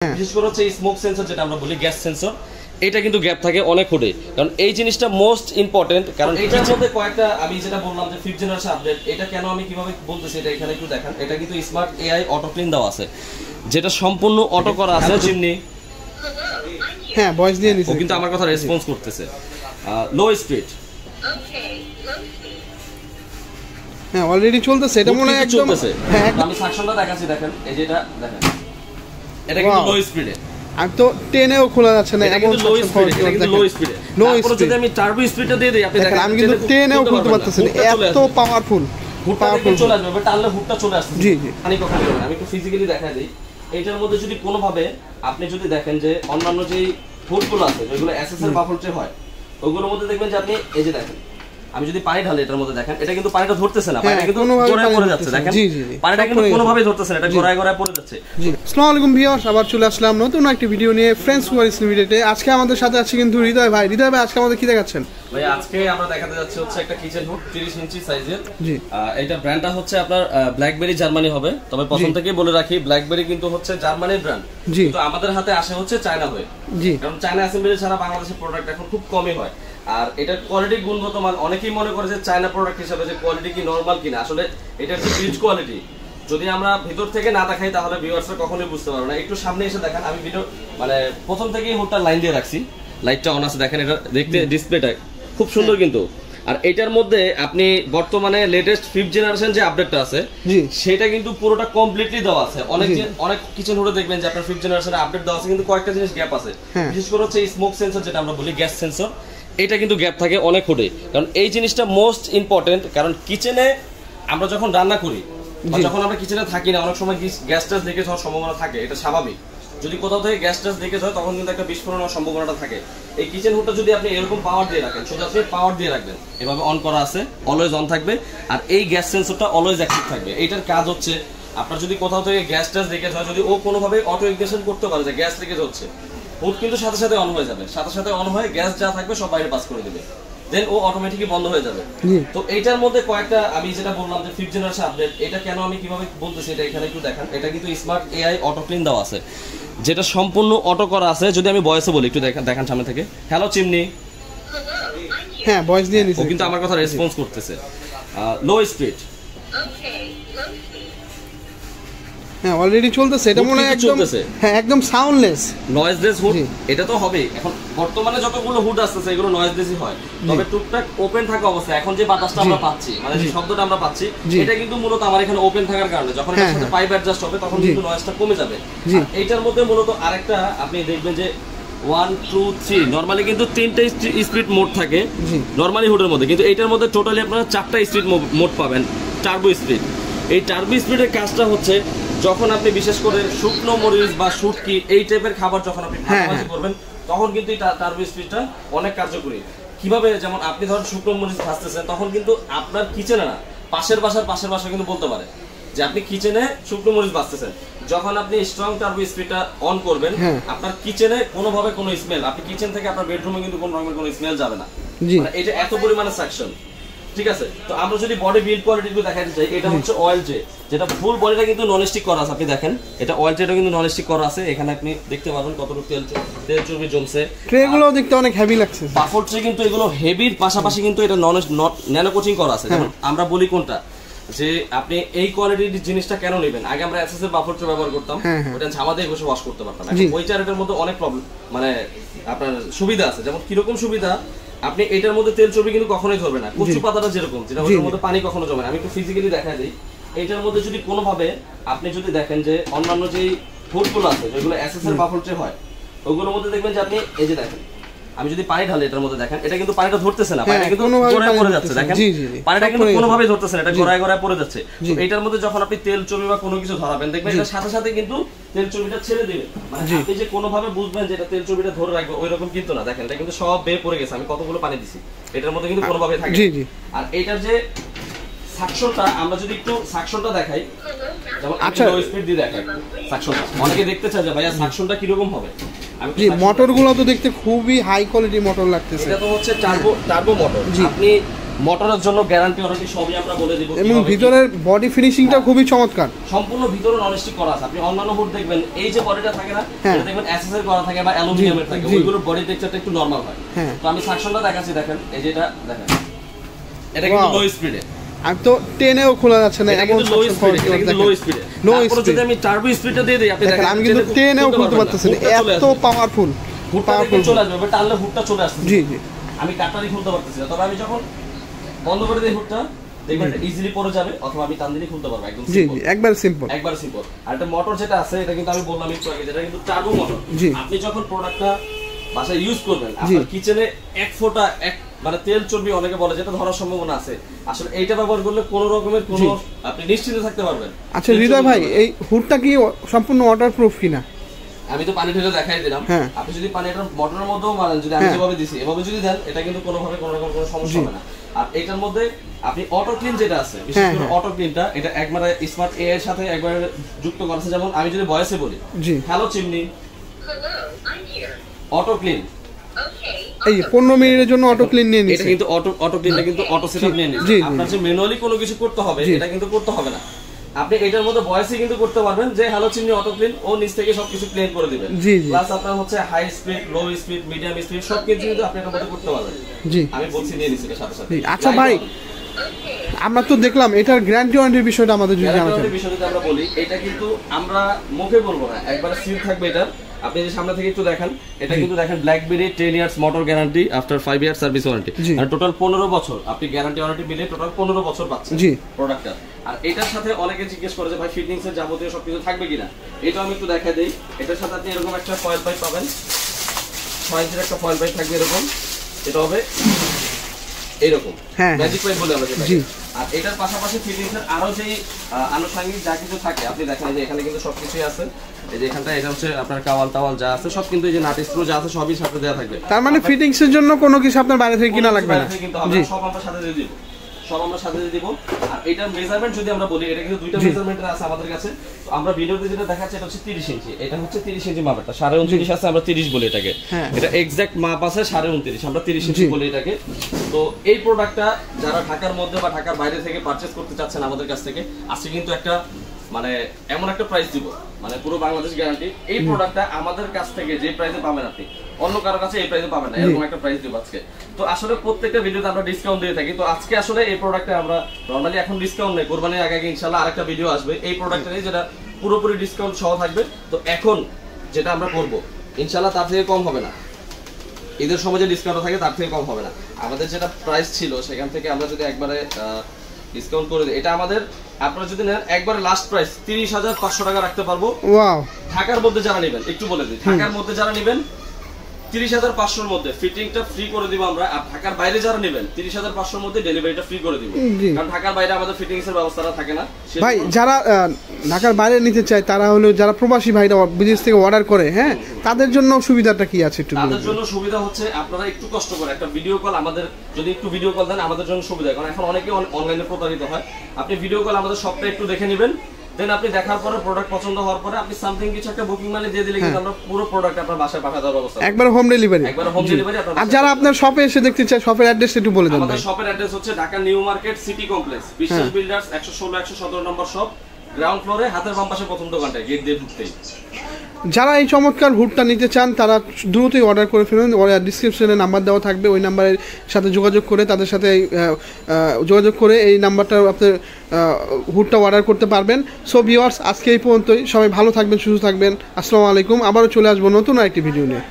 বিশেষ করে হচ্ছে স্মোক সেন্সর যেটা আমরা বলি গ্যাস সেন্সর, এটা কিন্তু গ্যাপ থাকে অনেক হুডে, কারণ এই জিনিসটা মোস্ট ইম্পর্টেন্ট। কারণ এটার মধ্যে কয়েকটা আমি যেটা বললাম যে 5th জেনারেশন আপডেট, এটা কেন আমি কিভাবে বলতেছি এটা এখানে একটু দেখেন। এটা কিন্তু স্মার্ট এআই অটো ক্লিন দেওয়া আছে, যেটা সম্পূর্ণ অটো করা আছে। চিমনি হ্যাঁ ভয়েস দিয়ে দিছে, ও কিন্তু আমার কথা রেসপন্স করতেছে। লো স্পিড হ্যাঁ অলরেডি চলতেছে, এটা মনে হয় একদম চলতেছে। হ্যাঁ আমি সাকশনটা দেখাচ্ছি, দেখেন এই যে এটা দেখেন, এটা কিন্তু লো স্পিডে। আমি তো টেনেও খোলা যাচ্ছে না, এমন লো স্পিডে, এটা কিন্তু লো স্পিডে। তারপর যদি আমি টার্বো স্পিডটা দিয়ে দেই, আপনি দেখেন আমি কিন্তু টেনেও খুলতে পারতেছি না, এত পাওয়ারফুল। হুডটা চলে আসবে, টানলে হুডটা চলে আসছে। জি জি আমি কখন করব, আমি একটু ফিজিক্যালি দেখাই দেই। এইটার মধ্যে যদি কোনোভাবে আপনি যদি দেখেন যে অন্যান্য যে হুডগুলো আছে যেগুলো এসএসএর বাফল ট্রে হয়, ওগুলোর মধ্যে দেখবেন যে আপনি এই যে দেখেন, আমি যদি পানি ঢালি এটার মধ্যে দেখেন, এটা কিন্তু পানিটা ধরতেছে না, পানিটা কিন্তু গড়ায় পড়ে যাচ্ছে। দেখেন পানিটা কিন্তু কোনোভাবেই ধরতেছে না, এটা গড়ায় গড়ায় পড়ে যাচ্ছে। জি আসসালামু আলাইকুম ভিউয়ার্স, আবার চলে আসলাম নতুন একটা ভিডিও নিয়ে ফ্রেন্ডস ওয়ারিস লিমিটেডে। আজকে আমাদের সাথে আছে কিন্তু হৃদয় ভাই। হৃদয় ভাই আজকে আমাদের কি দেখাচ্ছেন? ভাই আজকে আমরা দেখাতে যাচ্ছি হচ্ছে একটা কিচেন হুড 30 ইঞ্চি সাইজের। জি এটা ব্র্যান্ডটা হচ্ছে আপনার ব্ল্যাকবেরি জার্মানি হবে। তবে প্রথম থেকেই বলে রাখি, ব্ল্যাকবেরি কিন্তু হচ্ছে জার্মানির ব্র্যান্ড, কিন্তু আমাদের হাতে আসে হচ্ছে চায়না হয়ে। জি কারণ চায়না অ্যাসেম্বলি ছাড়া বাংলাদেশের প্রোডাক্ট এখন খুব কমই হয়। আর এটার কোয়ালিটি গুণগত মান, অনেকেই মনে করে যে চায়না প্রোডাক্ট হিসেবে যে কোয়ালিটি কি নরমাল কিনা, আসলে এটা হচ্ছে বিল্ড কোয়ালিটি। যদি আমরা ভিতর থেকে না দেখাই তাহলে ভিউয়ার্সরা কখনোই বুঝতে পারবে না। একটু সামনে এসে দেখেন, আমি ভিডিও মানে প্রথম থেকেই হুডটা লাইন দিয়ে রাখছি, লাইটটা অন আছে দেখেন, এটা দেখতে ডিসপ্লেটা খুব সুন্দর কিন্তু। আর এটার মধ্যে আপনি বর্তমানে লেটেস্ট 5th জেনারেশন যে আপডেটটা আছে সেটা কিন্তু পুরোটা কমপ্লিটলি দেওয়া আছে। অনেক কিচেন হুডে দেখবেন যে আপনার 5th জেনারেশনের আপডেট দেওয়া আছে, কিন্তু কয়েকটা জিনিস গ্যাপ আছে। বিশেষ করে হচ্ছে স্মোক সেন্সর যেটা আমরা বলি গ্যাস সেন্সর, এটা কিন্তু গ্যাপ থাকে অনেক হুডে। কারণ এই জিনিসটা মোস্ট ইম্পর্টেন্ট, কারণ কিচেনে আমরা যখন রান্না করি বা যখন আমরা কিচেনে থাকি না, অনেক সময় গ্যাস টাস লিকেজ হওয়ার সম্ভাবনা থাকে, এটা স্বাভাবিক। যদি কোথাও থেকে গ্যাস টাস লিকেজ হয় তখন কিন্তু একটা বিস্ফোরণ হওয়ার সম্ভাবনাটা থাকে। এই কিচেন হুডটা যদি আপনি এরকম পাওয়ার দিয়ে রাখেন, সোজা পাওয়ার দিয়ে রাখবেন, এভাবে অন করা আছে, অলওয়েজ অন থাকবে। আর এই গ্যাস সেন্সরটা অলওয়েজ অ্যাক্টিভ থাকবে। এইটার কাজ হচ্ছে আপনার যদি কোথাও থেকে গ্যাস টাস লিকেজ হয়, যদি ও কোনোভাবে অটো ইগনিশন করতে পারে যে গ্যাস লিকেজ হচ্ছে, হুড কিন্তু সাথে সাথে অন হয়ে যাবে, সাথে সাথে অন হয়ে গ্যাস যা থাকবে সব বাইরে পাস করে দেবে, দেন ও অটোমেটিকলি বন্ধ হয়ে যাবে। তো এইটার মধ্যে কয়েকটা আমি যেটা বললাম যে 5th জেনারেশন আপডেট, এটা কেন আমি কিভাবে বলতেছি এটা এখানে একটু দেখেন। এটা কিন্তু স্মার্ট এআই অটো ক্লিন দেওয়া আছে, যেটা সম্পূর্ণ অটো করা আছে। যদি আমি ভয়েসে বলি একটু দেখেন সামনে থেকে, হ্যালো চিমনি, হ্যাঁ ভয়েস দিয়ে দিছে, ও কিন্তু আমার কথা রেসপন্স করতেছে। লো স্পিড হ্যাঁ অলরেডি চলতেছে, এটা মনে হয় একদম হ্যাঁ একদম সাউন্ডলেস নয়েজলেস হুড। এটা তো হবে, এখন বর্তমানে যতগুলো হুড আসছে এগুলো নয়েজলেসই হয়, তবে টুকটাক ওপেন থাকা অবস্থায় এখন যে বাতাসটা আমরা পাচ্ছি, মানে যে শব্দটা আমরা পাচ্ছি, এটা কিন্তু মূলত আমার এখানে ওপেন থাকার কারণে যখন এর সাথে পাইপ অ্যাডজাস্ট হবে তখন কিন্তু নয়েজটা কমে যাবে। এইটার মধ্যে মূলত আরেকটা আপনি দেখবেন যে 1 2 3 নরমালি কিন্তু 3টা স্পিড মোড থাকে নরমালি হুডের মধ্যে, কিন্তু এইটার মধ্যে টোটালি আপনারা 4টা স্পিড মোড পাবেন, টার্বো স্পিড। এই টার্বো স্পিডের কাজটা হচ্ছে যখন আপনি বিশেষ করে শুকনো মরিচ বা শুটকি এই টাইপের খাবার যখন আপনি ভাজি করবেন, তখন কিন্তু এই টার্বো স্পিডটা অনেক কার্যকরী। কিভাবে, যেমন আপনি ধরুন শুকনো মরিচ ভাজতেছেন, তখন কিন্তু আপনার কিচেনে না, পাশের বাসা কিন্তু বলতে পারে যে আপনি কিচেনে শুকনো মরিচ ভাজতেছেন। যখন আপনি স্ট্রং টার্বো স্পিডটা অন করবেন, আপনার কিচেনে কোনোভাবে কোনো স্মেল, আপনি কিচেন থেকে আপনার বেডরুমে কিন্তু কোনো রকমের কোনো স্মেল যাবে না। মানে এটা এত পরিমাণে সাকশন, ঠিক আছে। তো আমরা যদি বডি বিল্ড কোয়ালিটি গুলো দেখাতে চাই, এটা হচ্ছে অয়েল ট্রে, যেটা ফুল বডিটা কিন্তু নন স্টিক করা আছে। আপনি দেখেন এটা অয়েল ট্রেটা কিন্তু নন স্টিক করা আছে, এখানে আপনি দেখতে পাবেন কতটুকু তেল চর্বি জমছে। ট্রেগুলো দেখতে অনেক হেভি লাগছে। বাফল ট্রে কিন্তু এগুলো হেভির পাশাপাশি কিন্তু এটা ন্যানো কোচিং করা আছে। যেমন আমরা বলি কোনটা, যে আপনি এই কোয়ালিটির জিনিসটা কেন নেবেন, আগে আমরা এসএস এর বাফল ট্রে ব্যবহার করতাম, ওটা ঝামা দিয়ে বসে ওয়াশ করতে পারতাম। ওইটার এটার মধ্যে অনেক প্রবলেম, মানে আপনার সুবিধা আছে। যেমন কিরকম সুবিধা, আপনি এটার মধ্যে তেল চর্বি কিন্তু কখনোই ধরবে না। কচু পাতাটা যেরকম, যেটা ওটার মধ্যে পানি কখনো জমে না। আমি একটু ফিজিক্যালি দেখাই দিই। এটার মধ্যে যদি কোনোভাবে আপনি যদি দেখেন যে অন্যান্য যে হুডগুলো আছে যেগুলো এসএস এর বাফল ট্রে হয়, ওগুলোর মধ্যে দেখবেন যে আপনি এই যে দেখেন, আমি যদি পানি ঢালি এটার মধ্যে দেখেন, এটা কিন্তু পানিটা ধরতেছে না, পানিটা কিন্তু গড়ায় পড়ে যাচ্ছে। দেখেন পানিটা কিন্তু কোনোভাবেই ধরতেছে না, এটা গড়ায় পড়ে যাচ্ছে। তো এটার মধ্যে যখন আপনি তেল চর্বি বা কোনো কিছু ধরাবেন, দেখবেন এটার সাথে সাথে কিন্তু তেল চর্বিটা ছেড়ে দিবে। মানে আপনি যে কোনোভাবে বুঝবেন যে এটা তেল চর্বিটা ধরে রাখবে ওইরকম কিন্তু না। দেখেন এটা কিন্তু সব বের পড়ে গেছে, আমি কতগুলো পানি দিছি, এটার মধ্যে কিন্তু কোনোভাবে থাকে। আর এটার যে সাকশনটা, আমরা যদি একটু সাকশনটা দেখাই, যেমন আমি লো স্পিড দিয়ে দেখাই সাকশনটা, অনেকে দেখতে চায় যে ভাইয়া সাকশনটা কিরকম হবে। মোটরগুলো তো দেখতে খুবই হাই কোয়ালিটি মোটর লাগতেছে। এটা তো হচ্ছে টার্বো মোটর। আপনি মোটরের জন্য গ্যারান্টি ওয়ারেন্টি সবই আমরা বলে দিব এবং ভিতরের বডি ফিনিশিংটা খুবই চমৎকার, সম্পূর্ণ ভিতরে ননস্টিক করা আছে। আপনি অন্যান্য হুড দেখবেন এই যে বডিটা থাকে না, এটা দেখবেন এসএসএর করা থাকে বা অ্যালুমিনিয়ামের থাকে, ওইগুলোর বডি টেক্সচারটা একটু নরমাল হয়। তো আমি সাকশনটা দেখাচ্ছি, দেখেন এই যেটা দেখেন, এটা কিন্তু লো স্পিডে, আর তো টেনেও খোলা যাচ্ছে না, এমন লো স্পিডে, এটা কিন্তু লো স্পিডে। তারপর যদি আমি টার্বো স্পিডটা দিয়ে দেই, আপনি দেখেন আমি কিন্তু টেনেও খুলতে পারতেছি না, এত পাওয়ারফুল। হুডটা থেকে চলে আসবে, টানলে হুডটা চলে আসছে। জি জি, আমি কাটটারি খুলতে পারতেছি না, তবে আমি যখন বন্ধ করে দেই হুডটা, দেখবেন এটা ইজিলি পড়ে যাবে, অথবা আমি টান দিলেই খুলতে পারবো, একদম জি জি, একবার সিম্পল, একবার সিম্পল। আর এটা মোটর যেটা আছে, এটা কিন্তু আমি বললাম একটু আগে, যেটা কিন্তু টার্বো মোটর। আপনি যখন প্রোডাক্টটা বাসায় ইউজ করবেন, আপনার কিচেনে এক ফোঁটা মানে তেল চর্বি অনেকে বলে যেটা ধরার সম্ভাবনা আছে, আসলে এইটা ব্যবহার করলে কোনো রকমের কোনো আপনি নিশ্চিন্তে থাকতে পারবেন। আচ্ছা হৃদয় ভাই, এই হুডটা কি সম্পূর্ণ ওয়াটারপ্রুফ কিনা? আমি তো পানি ঢেলে দেখাই দিলাম, আপনি যদি পানি এটা মোটরের মধ্যেও মারেন, যদি আমি যেভাবে দিছি এভাবে যদি দেন, এটা কিন্তু কোনোভাবে কোনো রকম কোনো সমস্যা হবে না। আর এটার মধ্যে আপনি অটো ক্লিন যেটা আছে, বিশেষ করে অটো ক্লিনটা, এটা একবারে স্মার্ট এআই এর সাথে একবারে যুক্ত করা আছে। যেমন আমি যদি ভয়েসে বলি, হ্যালো চিমনি, অটো ক্লিন, এই 15 মিনিটের জন্য অটো ক্লিন নিয়ে নিছে। এটা কিন্তু অটো ক্লিনটা কিন্তু অটো সেটআপ নিয়ে নিছে। আপনার যে ম্যানুয়ালি কোনো কিছু করতে হবে, এটা কিন্তু করতে হবে না। আপনি এটার মধ্যে ভয়েসে কিন্তু করতে পারবেন যে হ্যালো চিমনি অটো ক্লিন, ও নিচ থেকে সবকিছু ক্লিন করে দিবে। প্লাস আপনার হচ্ছে high speed, low speed, medium speed সব কিছু কিন্তু আপনি এটার মধ্যে করতে পারবেন। জি, আমি বলছি নিয়ে নিছি সাথে সাথে। আচ্ছা ভাই, আমরা তো দেখলাম এটার গ্যারান্টি ওয়ারেন্টির বিষয়টা আমাদের যদি জানাতে। গ্যারান্টি বিষয়টা আমরা বলি, এটা কিন্তু আমরা মুখে বলবো না, একবারে সিল থাকবে এটা। আপনি যে সামনে থেকে একটু দেখেন, এটা কিন্তু দেখেন BlackBerry 10 years motor guarantee after 5 years service warranty, আর টোটাল 15 বছর আপনি গ্যারান্টি ওয়ারেন্টি মিলে টোটাল 15 বছর পাচ্ছেন প্রোডাক্টটা। আর এটার সাথে অনেকে জিজ্ঞেস করে যে ভাই ফিটিংস এর যাবতীয় সবকিছু থাকবে কিনা, এটা আমি একটু দেখাই দেই। এটার সাথে আপনি এরকম একটা ফয়েল পাইপ পাবেন, 6 ইঞ্চির একটা ফয়েল পাইপ থাকবে এরকম, এটা হবে এরকম ম্যাজিক পাইপ বলে আমরা যেটা। আর এটার পাশাপাশি ফিটিংস এর আরো যে আনুষঙ্গিক যা কিছু থাকে, আপনি দেখেন যে এখানে কিন্তু সবকিছুই আছে। এই যে এখানটা এটা হচ্ছে আপনার কাওয়াল টাওয়াল যা আছে সব কিন্তু এই যে নাট স্ক্রু যা আছে সবই সাথে দেওয়া থাকবে। তার মানে ফিটিংস এর জন্য কোনো কিছু আপনার বাইরে থেকে কিনা লাগবে না, জি সব আমরা সাথে দিয়ে দিব, সব আমরা সাথে দিয়ে দিব। আর এটার মেজারমেন্ট যদি আমরা বলি, এটা কিন্তু দুইটা মেজারমেন্টের আছে আমাদের কাছে। তো আমরা ভিডিওতে যেটা দেখাচ্ছি এটা হচ্ছে 30 ইঞ্চি, এটা হচ্ছে 30 ইঞ্চি মাপটা, 29.5 আছে, আমরা 30 বলি এটাকে। এটা এক্সাক্ট মাপ আছে 29.5, আমরা 30 ইঞ্চি বলি এটাকে। তো এই প্রোডাক্টটা যারা ঢাকার মধ্যে বা ঢাকার বাইরে থেকে পারচেজ করতে চাচ্ছেন আমাদের কাছ থেকে, আজকে কিন্তু একটা মানে এমন একটা প্রাইস দিব, মানে পুরো বাংলাদেশ গ্যারান্টি। এই প্রোডাক্টটা আমাদের কাছ থেকে যে প্রাইসে পাবেন আপনি অন্য কারো কাছে এই প্রাইসে পাবেন না, এরকম একটা প্রাইস দিব আজকে। তো আসলে প্রত্যেকটা ভিডিওতে আমরা ডিসকাউন্ট দিয়ে থাকি, তো আজকে আসলে এই প্রোডাক্টে আমরা নরমালি এখন ডিসকাউন্ট নেই, কোরবানির আগে ইনশাআল্লাহ আরেকটা ভিডিও আসবে এই প্রোডাক্টের যেটা পুরোপুরি ডিসকাউন্ট সহ থাকবে। তো এখন যেটা আমরা করব ইনশাআল্লাহ তার থেকে কম হবে না, ঈদের সময় যে ডিসকাউন্ট থাকে তার থেকে কম হবে না। আমাদের যেটা প্রাইস ছিল সেখান থেকে আমরা যদি একবারে ডিসকাউন্ট করে দিই, এটা আমাদের আপনারা যদি নেন একবারে লাস্ট প্রাইস 30,500 টাকা রাখতে পারবো। ওয়াও, ঢাকার মধ্যে যারা নেবেন একটু বলে দিই, ঢাকার মধ্যে যারা নেবেন 30,500 এর মধ্যে ফিটিংটা ফ্রি করে দিব আমরা। আর ঢাকার বাইরে যারা নেবেন 30,500 এর মধ্যে ডেলিভারিটা ফ্রি করে দিব, কারণ ঢাকার বাইরে আমাদের ফিটিংস এর ব্যবস্থাটা থাকে না। ভাই যারা ঢাকার বাইরে নিতে চায় তারা হলো যারা প্রবাসী ভাইরা বিদেশ থেকে অর্ডার করে, হ্যাঁ তাদের জন্য সুবিধাটা কি আছে একটু? তাদের জন্য সুবিধা হচ্ছে আপনারা একটু কষ্ট করে একটা ভিডিও কল আমাদের যদি একটু ভিডিও কল দেন আমাদের জন্য সুবিধা, কারণ এখন অনেকে অনলাইনে প্রতারিত হয়। আপনি ভিডিও কল আমাদের সবটা একটু দেখে নেবেন, দেন আপনি দেখার পরে প্রোডাক্ট পছন্দ হওয়ার পরে আপনি সামথিং কিছু একটা বুকিং মানি দিয়ে দিলে কিন্তু আমরা পুরো প্রোডাক্ট আপনার বাসায় পাঠিয়ে দেওয়ার ব্যবস্থা, একবার হোম ডেলিভারি, একবার হোম ডেলিভারি। আর যারা আপনার শপে এসে দেখতে চায় শপের অ্যাড্রেস একটু বলে দেন। আমাদের শপের অ্যাড্রেস হচ্ছে Dhaka new market city complex, বিশ্বাস বিল্ডার্স 116-117 নম্বর শপ, গ্রাউন্ড ফ্লোরে হাতের বাম পাশে প্রথম দোকানটা, গেট দিয়ে ঢুকতেই। যারা এই চমৎকার হুডটা নিতে চান তারা দ্রুতই অর্ডার করে ফেলুন, ডিসক্রিপশনে নাম্বার দেওয়া থাকবে, ওই নাম্বারের সাথে যোগাযোগ করে তাদের সাথে যোগাযোগ করে এই নাম্বারটা আপনার হুডটা অর্ডার করতে পারবেন। সো ভিউয়ার্স, আজকে এই পর্যন্তই, সবাই ভালো থাকবেন, সুস্থ থাকবেন, আসসালামু আলাইকুম। আবারও চলে আসবো নতুন আরেকটি ভিডিও নিয়ে।